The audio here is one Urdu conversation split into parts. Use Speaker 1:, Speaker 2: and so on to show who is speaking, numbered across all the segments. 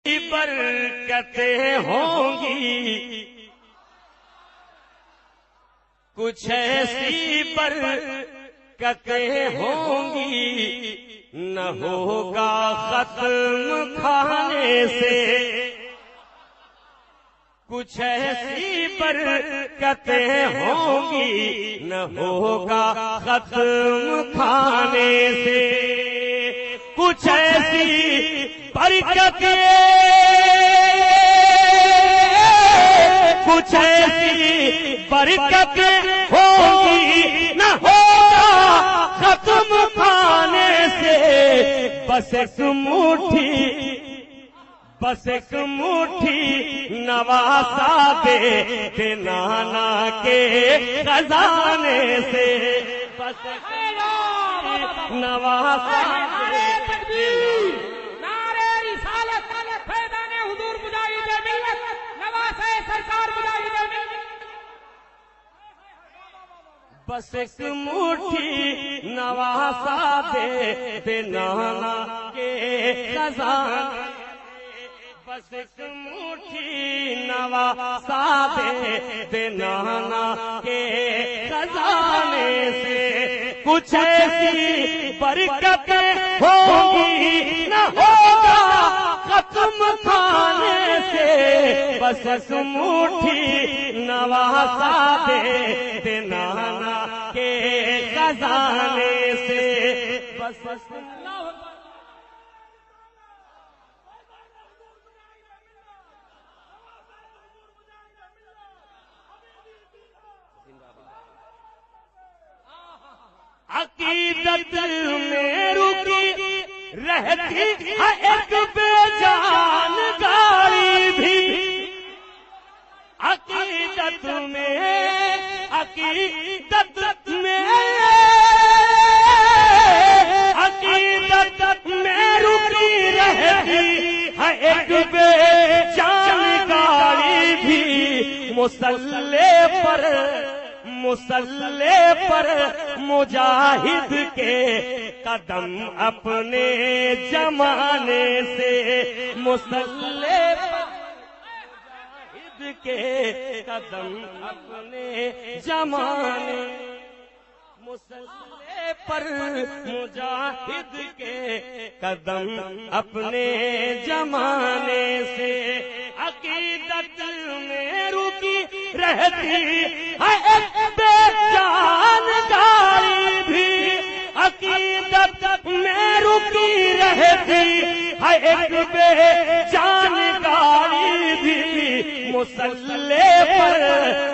Speaker 1: برکتیں ہوں گی، کچھ ایسی برکتیں ہوں گی، نہ ہوگا ختم کھانے سے، کچھ ایسی برکتیں ہوں گی، نہ ہوگا ختم کھانے سے، کچھ ایسی برکتیں، کچھ ایسی برکتیں ہوں گی، نہ ہوگا ختم کھانے سے، بس ایک مٹھی، بس ایک مٹھی نواسا دے نانا کے خزانے سے، بس ایک مٹھی نواسا دے۔ بس ایک مٹھی نواسا دے نانا کے خزانے، بس ایک مٹھی نواسا دے نانا کے خزانے سے، کچھ ایسی برکتیں ہوں گی، نہ ہوگا ختم کھانے سے، بس ایک مٹھی نواسا دے نانا کے خزانے سے، بس عقیدت میں رکی رہتی ہے ایک بے جان گاڑی بھی، عقیدت میں، عقیدت میں، عقیدت میں رکی رہتی ہے ایک بے جان گاڑی بھی، مسلح پر، مسلح پر مجاہد کے قدم اپنے زمانے سے، مسلح پر مجاہد کے قدم اپنے زمانے، مسلح پر مجاہد کے قدم اپنے زمانے سے، عقیدت میں رکی رہتی ہے ایک بے جان گاڑی بھی، عقیدت میں رکی رہتی ہے ایک بے جان گاڑی بھی، مسلح پر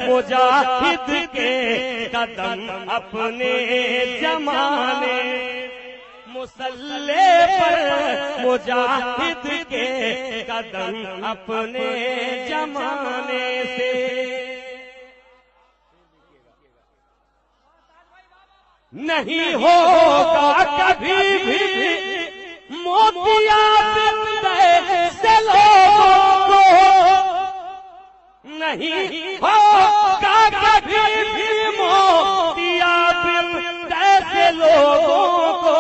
Speaker 1: مجاہد کے قدم اپنے زمانے، مسلح پر مجاہد کے قدم اپنے زمانے سے، نہیں ہوگا کبھی بھی موتیا بندے سے لوگوں کو، نہیں ہوگا کبھی بھی موتیا بندے سے لوگوں کو،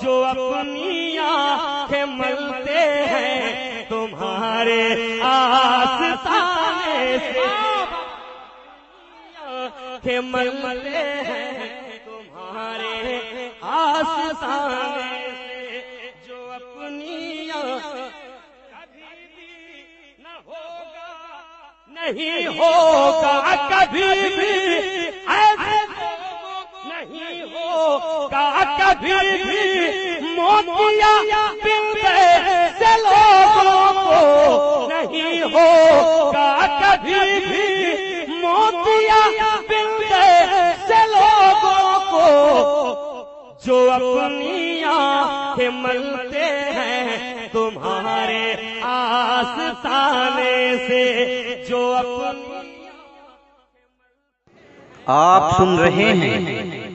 Speaker 1: جو اپنی آنکھیں ملتے ہیں تمہارے آستانے سے، آنکھیں ملتے ہیں تمہارے آستانے سے، جو اپنی کبھی بھی نہ ہوگا، نہیں ہوگا کبھی بھی ایسے، نہیں ہوگا کبھی بھی موتیا بندے سے لوگوں کو، نہیں ہوگا کبھی بھی موتیا بندے سے لوگوں کو، جو اپنی آنکھیں ملتے ہیں تمہارے آستانے سے، جو اپنی۔
Speaker 2: آپ سن رہے ہیں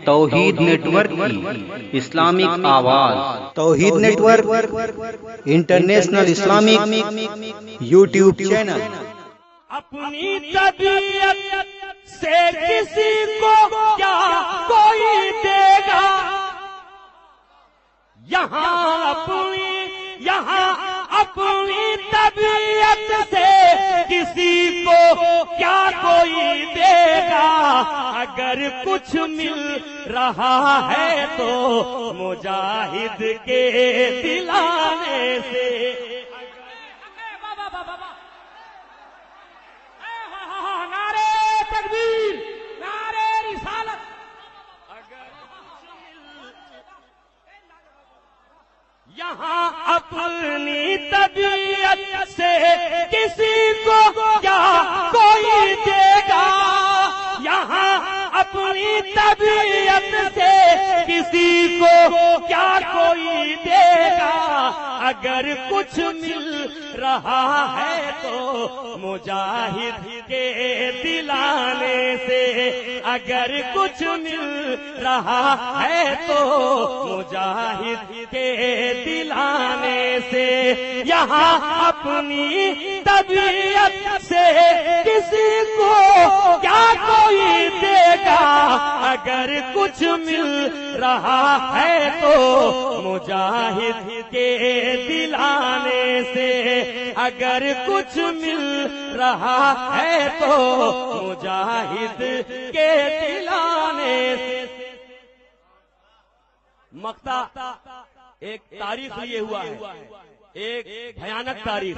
Speaker 2: توحید نیٹ ورک کی اسلامک آواز، Tawheed network international Islamic YouTube channel.
Speaker 1: اپنی طبیعت سے کسی کو کیا کوئی دے گا، یہاں اپنی، یہاں اپنی طبیعت سے کسی کو کیا کوئی دے گا، اگر کچھ مل رہا ہے تو مجاہد کے دلانے سے۔ یہاں اپنی طبیعت سے کسی کو کیا کوئی دے گا، یہاں اپنی طبیعت سے کسی کو کیا کوئی دے گا، اگر کچھ مل رہا ہے تو مجاہد کے دلانے سے، اگر کچھ مل رہا ہے تو مجاہد کے دلانے سے۔ یہاں اپنی طبیعت سے کسی کو کیا کوئی دے گا، اگر کچھ مل رہا ہے تو مجاہد کے دلانے سے، اگر کچھ مل رہا ہے تو مجاہد کے دلانے سے۔ مقطع ایک تاریخ لیے ہوا ہے، ایک بھیانک تاریخ۔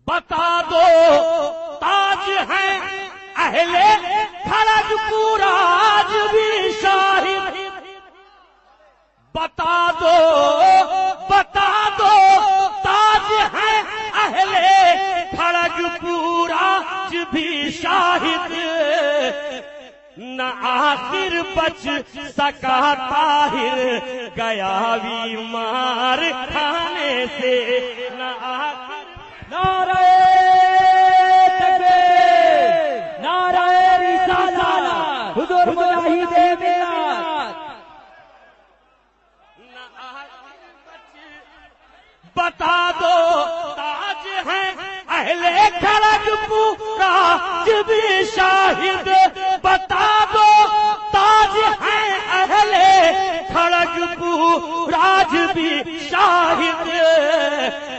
Speaker 1: بتا دو تاج ہیں اہل کھڑگ پور آج بھی شاہد، بتا دو تاج ہیں اہل کھڑگ پور آج بھی شاہد، نہ آخر بچ سکا طاہر گیاوی مار کھانے سے، نہ آخر۔
Speaker 3: نعرہ تکبیر، نعرہ رسالت، حضور مجاہد ملت۔
Speaker 1: بتا دو تاج ہیں اہل کھڑگ پور آج بھی شاہد، بتا دو تاج ہیں اہل کھڑگ پور آج بھی شاہد،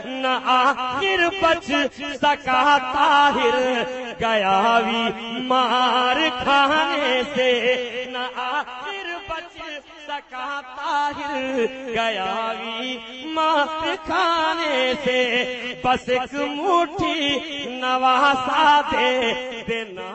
Speaker 1: نہ آخر بچ سکا طاہر گیاوی مار کھانے سے، نہ آخر بچ سکا طاہر گیاوی مار کھانے سے، بس ایک مٹھی نواسا دے دینا۔